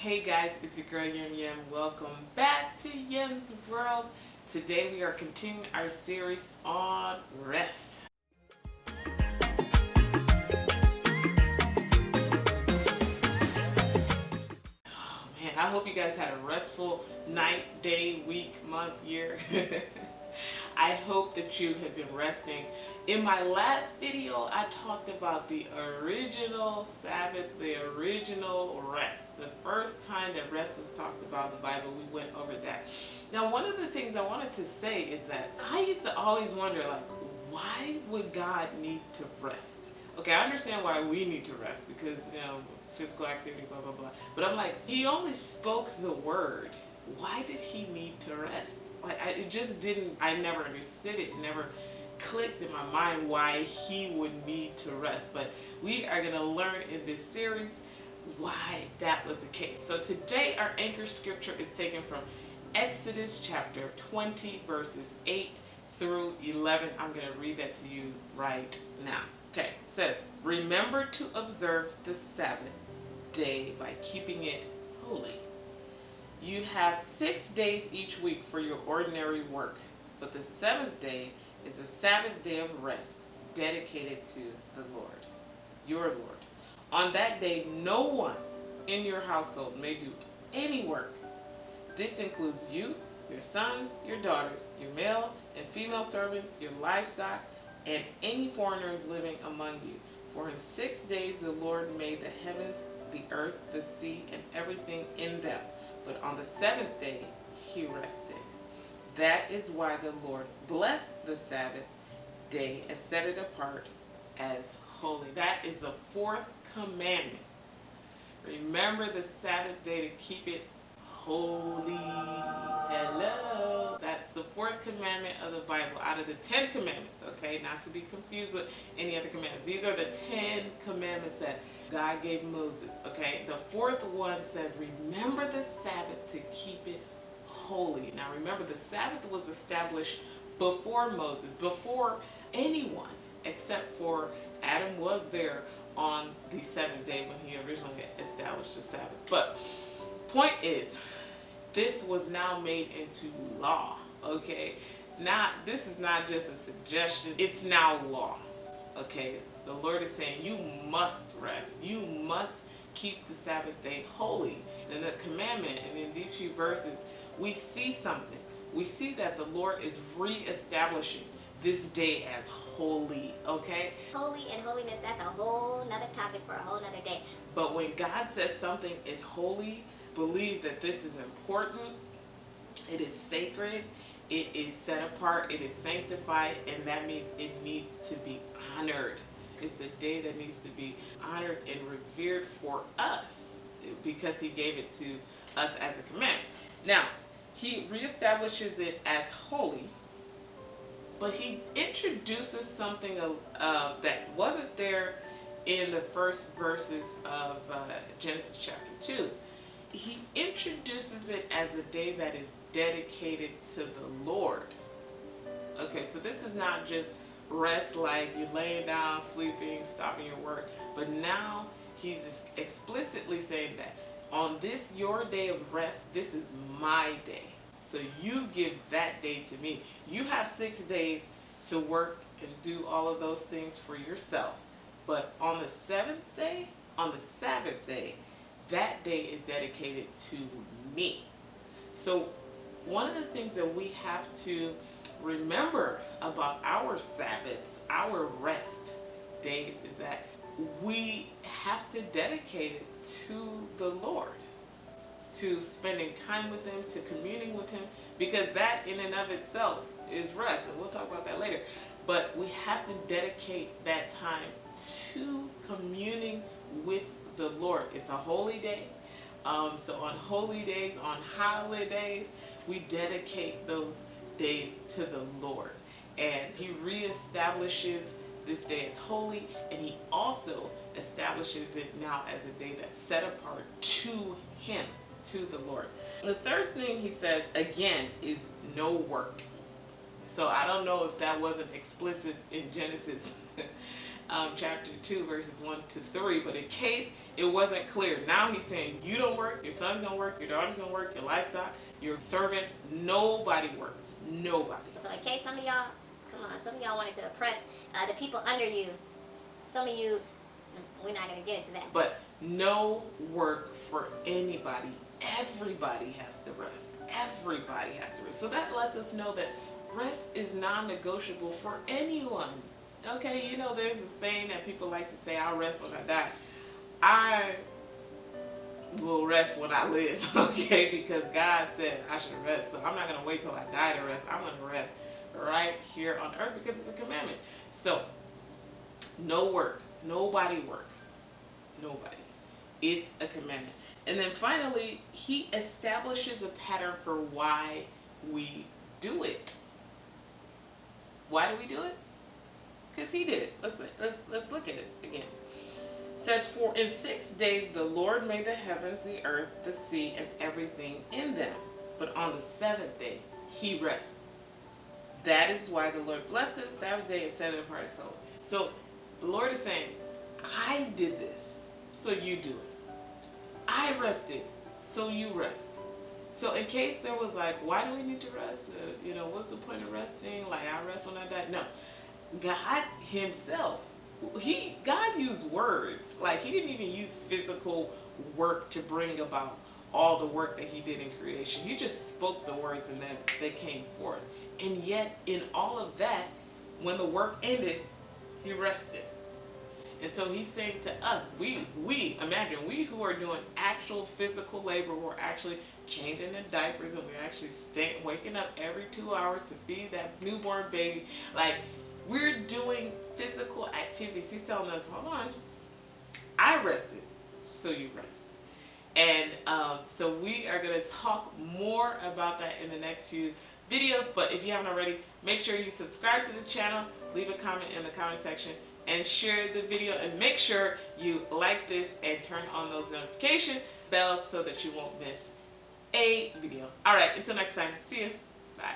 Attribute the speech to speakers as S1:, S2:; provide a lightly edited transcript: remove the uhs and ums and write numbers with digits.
S1: Hey guys, it's your girl Yem. Welcome back to Yem's World. Today we are continuing our series on rest. Oh man, I hope you guys had a restful night, day, week, month, year. I hope that you have been resting. In my last video, I talked about the original Sabbath, the original rest. The first time that rest was talked about in the Bible, we went over that. Now, one of the things I wanted to say is that I used to always wonder, like, why would God need to rest? Okay, I understand why we need to rest because, physical activity, blah, blah, blah. But I'm like, he only spoke the word. Why did he need to rest? I never understood it, never clicked in my mind why he would need to rest. But we are going to learn in this series why that was the case. So today our anchor scripture is taken from Exodus chapter 20 verses 8 through 11. I'm going to read that to you right now. Okay, it says, "Remember to observe the Sabbath day by keeping it holy. You have 6 days each week for your ordinary work, but the seventh day is a Sabbath day of rest dedicated to the Lord, your Lord. On that day, no one in your household may do any work. This includes you, your sons, your daughters, your male and female servants, your livestock, and any foreigners living among you. For in 6 days the Lord made the heavens, the earth, the sea, and everything in them. But on the seventh day he rested. That is why the Lord blessed the Sabbath day and set it apart as holy." That is the fourth commandment. Remember the Sabbath day to keep it holy. Hello. That's the fourth commandment of the Bible out of the 10 commandments, okay? Not to be confused with any other commandments. These are the 10 commandments that God gave Moses, okay? The fourth one says, remember the Sabbath to keep it holy. Now remember, the Sabbath was established before Moses, before anyone, except for Adam was there on the seventh day when he originally established the Sabbath. But point is, this was now made into law, okay? This is not just a suggestion, it's now law, okay? The Lord is saying you must rest, you must keep the Sabbath day holy. In the commandment and in these few verses, we see something. We see that the Lord is reestablishing this day as holy, okay?
S2: Holy and holiness, that's a whole nother topic for a whole nother day.
S1: But when God says something is holy, believe that this is important, it is sacred, it is set apart, it is sanctified, and that means it needs to be honored. It's a day that needs to be honored and revered for us because he gave it to us as a command. Now, he reestablishes it as holy, but he introduces something that wasn't there in the first verses of Genesis chapter 2. He introduces it as a day that is dedicated to the Lord. Okay, so this is not just rest like you're laying down, sleeping, stopping your work, but now he's explicitly saying that on this, your day of rest, this is my day. So you give that day to me. You have 6 days to work and do all of those things for yourself. But on the seventh day, on the Sabbath day, that day is dedicated to me. So one of the things that we have to remember about our Sabbaths, our rest days, is that we have to dedicate it to the Lord, to spending time with him, to communing with him, because that in and of itself is rest, and we'll talk about that later. But we have to dedicate that time to communing with the Lord. It's a holy day. So on holy days, on holidays, we dedicate those days to the Lord. And he reestablishes this day as holy, and he also establishes it now as a day that's set apart to him, to the Lord. The third thing he says, again, is no work. So I don't know if that wasn't explicit in Genesis chapter 2, verses 1 to 3. But in case it wasn't clear, now he's saying you don't work, your sons don't work, your daughters don't work, your livestock, your servants, nobody works. Nobody.
S2: So in case some of y'all, come on, some of y'all wanted to oppress the people under you. Some of you, we're not going to get into that.
S1: But no work for anybody. Everybody has to rest. Everybody has to rest. So that lets us know that rest is non-negotiable for anyone. Okay, you know, there's a saying that people like to say, I'll rest when I die. I will rest when I live, okay, because God said I should rest. So I'm not going to wait till I die to rest. I'm going to rest right here on earth because it's a commandment. So, no work. Nobody works. Nobody. It's a commandment. And then finally, he establishes a pattern for why we do it. Why do we do it? Because he did it. Let's look at it again. It says, for in 6 days the Lord made the heavens, the earth, the sea, and everything in them. But on the seventh day he rested. That is why the Lord blessed the Sabbath day and set it apart as holy. So the Lord is saying, I did this, so you do it. I rested, so you rest. So in case there was like, why do we need to rest? You know, what's the point of resting? Like, I rest when I die. No. God himself, God used words. Like, he didn't even use physical work to bring about all the work that he did in creation. He just spoke the words and then they came forth. And yet, in all of that, when the work ended, he rested. And so he's saying to us, imagine, we who are doing actual physical labor, we're actually changing the diapers and we're actually waking up every 2 hours to feed that newborn baby. Like, we're doing physical activities. He's telling us, hold on, I rested, so you rest. And so we are going to talk more about that in the next few videos. But if you haven't already, make sure you subscribe to the channel, leave a comment in the comment section, and share the video, and make sure you like this and turn on those notification bells so that you won't miss a video. Alright, until next time, see you. Bye.